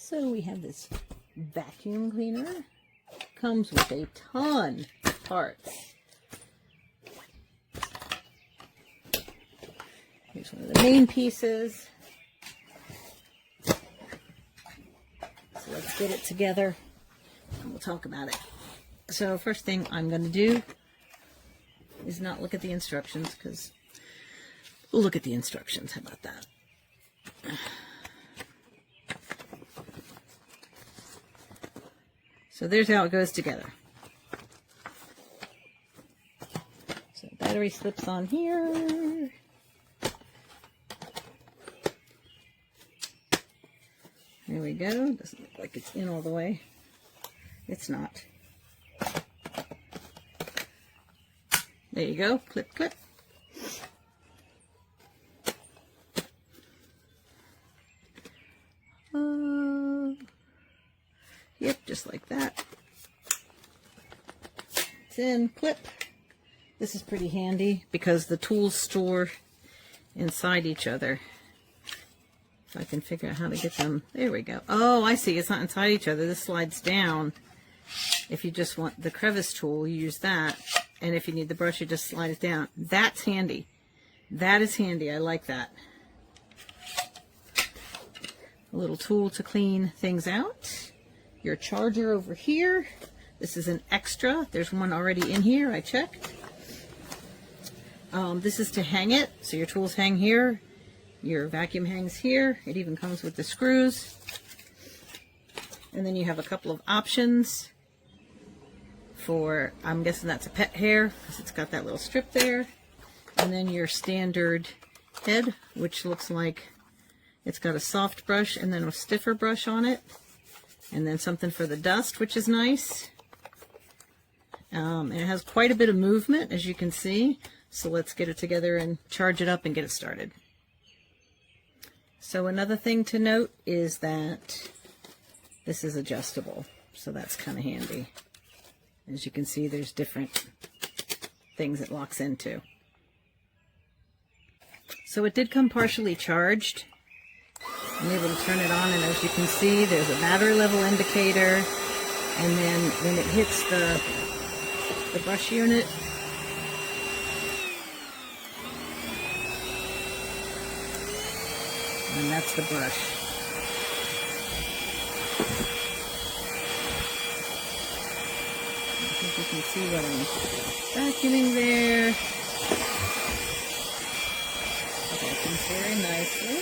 So we have this vacuum cleaner. Comes with a ton of parts. Here's one of the main pieces. So let's get it together and we'll talk about it. So first thing I'm going to do is not look at the instructions, because we'll look at the instructions. How about that? So there's how it goes together. So battery slips on here. There we go. Doesn't look like it's in all the way. It's not. There you go. Clip, clip. Yep, just like that. It's in. Clip. This is pretty handy because the tools store inside each other. If I can figure out how to get them. There we go. Oh, I see. It's not inside each other. This slides down. If you just want the crevice tool, you use that. And if you need the brush, you just slide it down. That's handy. That is handy. I like that. A little tool to clean things out. Your charger over here. This is an extra. There's one already in here. I checked. This is to hang it. So your tools hang here. Your vacuum hangs here. It even comes with the screws. And then you have a couple of options for, I'm guessing that's a pet hair, because it's got that little strip there. And then your standard head, which looks like it's got a soft brush and then a stiffer brush on it. And then something for the dust, which is nice. And it has quite a bit of movement, as you can see. So let's get it together and charge it up and get it started. So another thing to note is that this is adjustable. So that's kind of handy. As you can see, there's different things it locks into. So it did come partially charged. I'm able to turn it on, and as you can see, there's a battery level indicator, and then when it hits the brush unit, and that's the brush. I think you can see what I'm vacuuming there. It vacuums very nicely.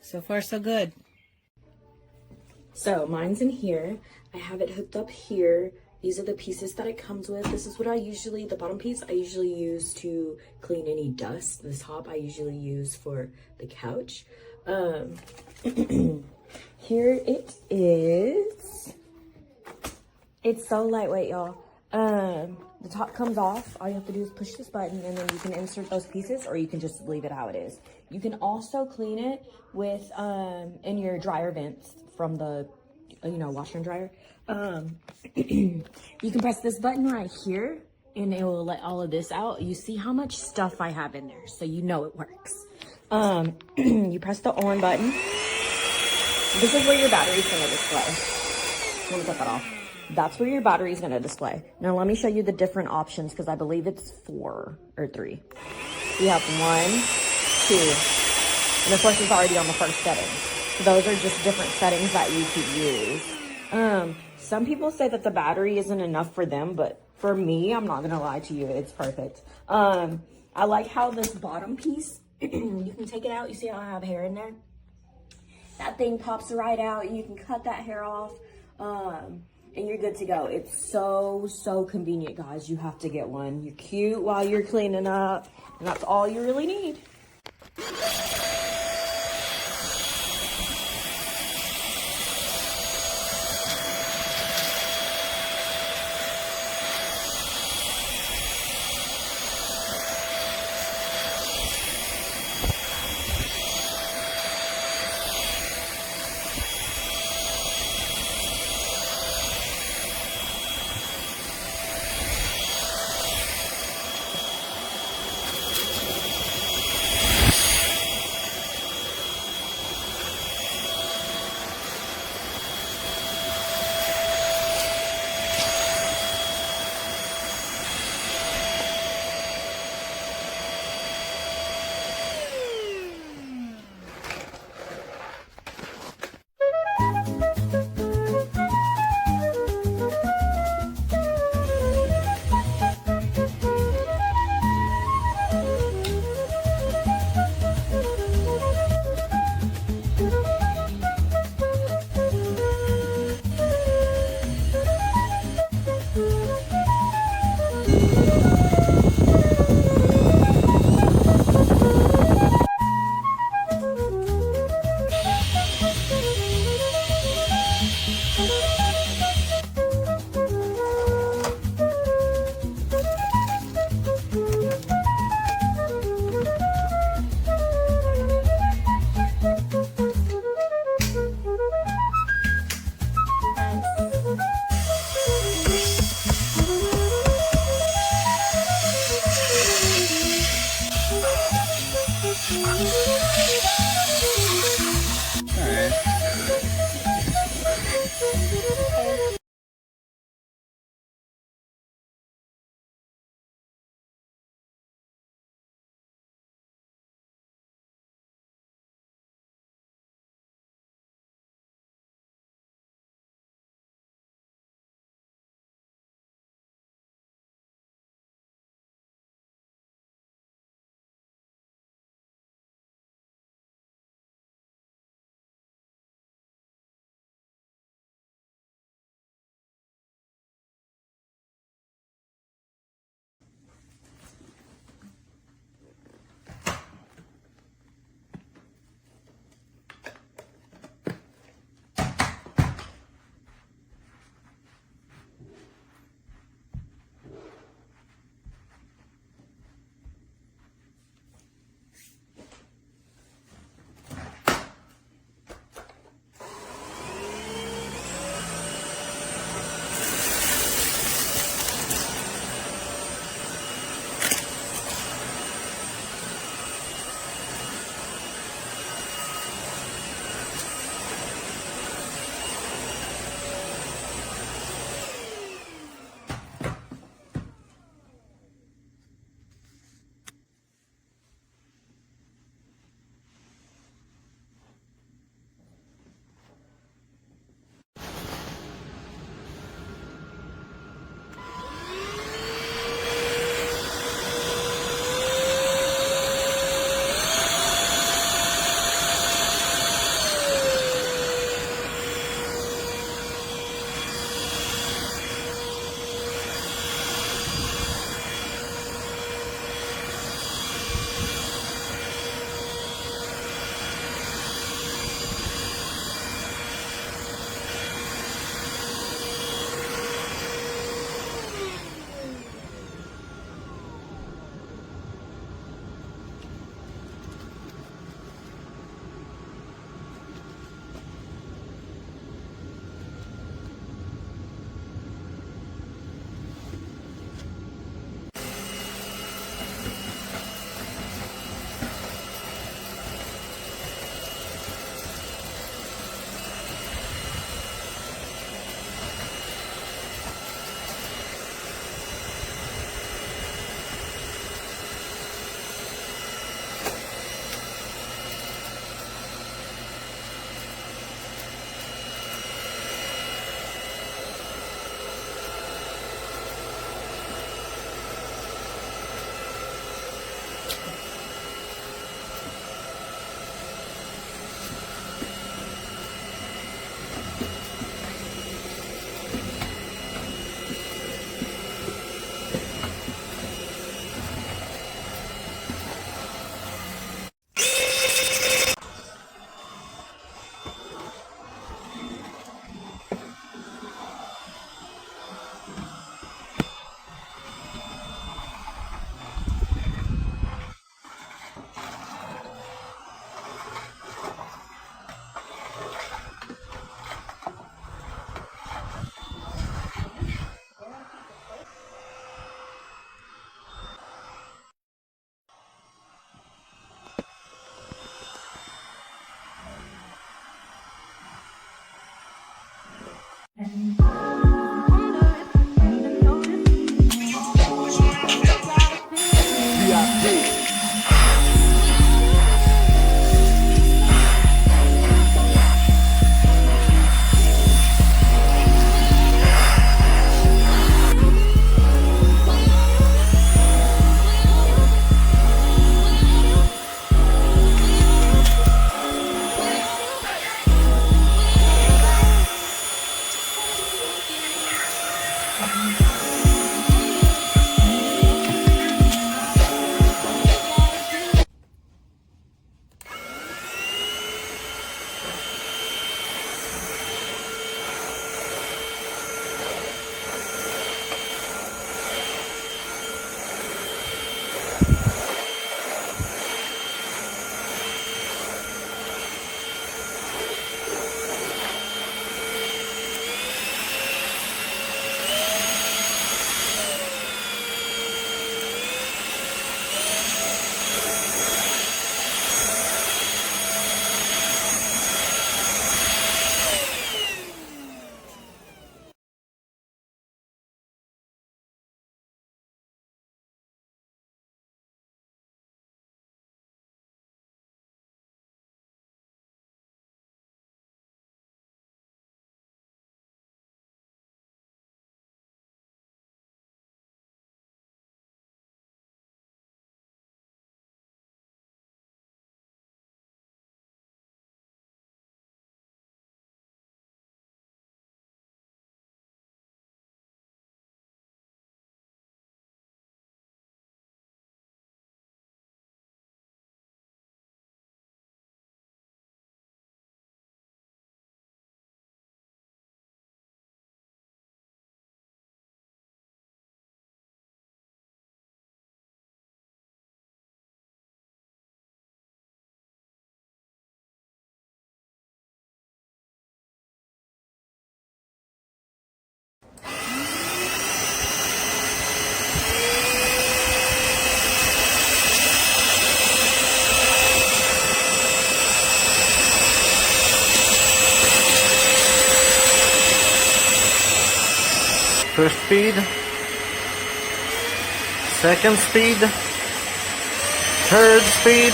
So far, so good. So mine's in here. I have it hooked up here. These are the pieces that it comes with. This is what I usually, the bottom piece, I usually use to clean any dust. The top I usually use for the couch. Here it is. It's so lightweight, y'all. The top comes off. All you have to do is push this button, and then you can insert those pieces, or you can just leave it how it is. You can also clean it with in your dryer vents from the washer and dryer. You can press this button right here, and it will let all of this out. You see how much stuff I have in there, so you know it works. You press the on button. This is where your battery's gonna display. Let me cut that off. That's where your battery is going to display. Now let me show you the different options, because I believe it's 4 or 3. We have 1, 2, and of course it's already on the first setting. So those are just different settings that you could use. Some people say that the battery isn't enough for them, but for me, I'm not going to lie to you, it's perfect. I like how this bottom piece, you can take it out. You see how I have hair in there? That thing pops right out. You can cut that hair off. And you're good to go. It's so convenient, guys. You have to get one. You're cute while you're cleaning up, and that's all you really need. First speed. Second speed. Third speed.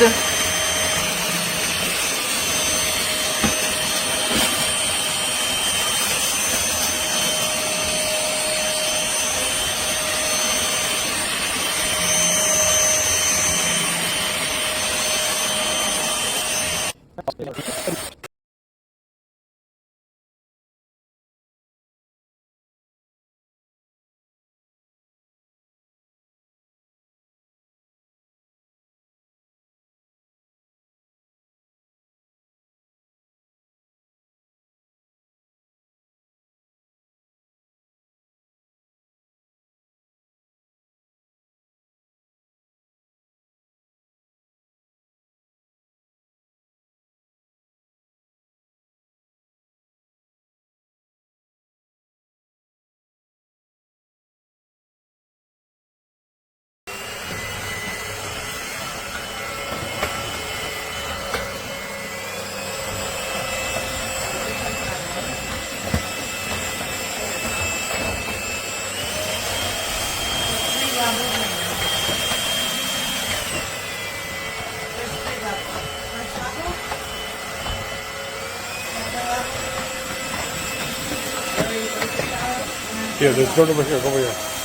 Here, there's one over here, over here.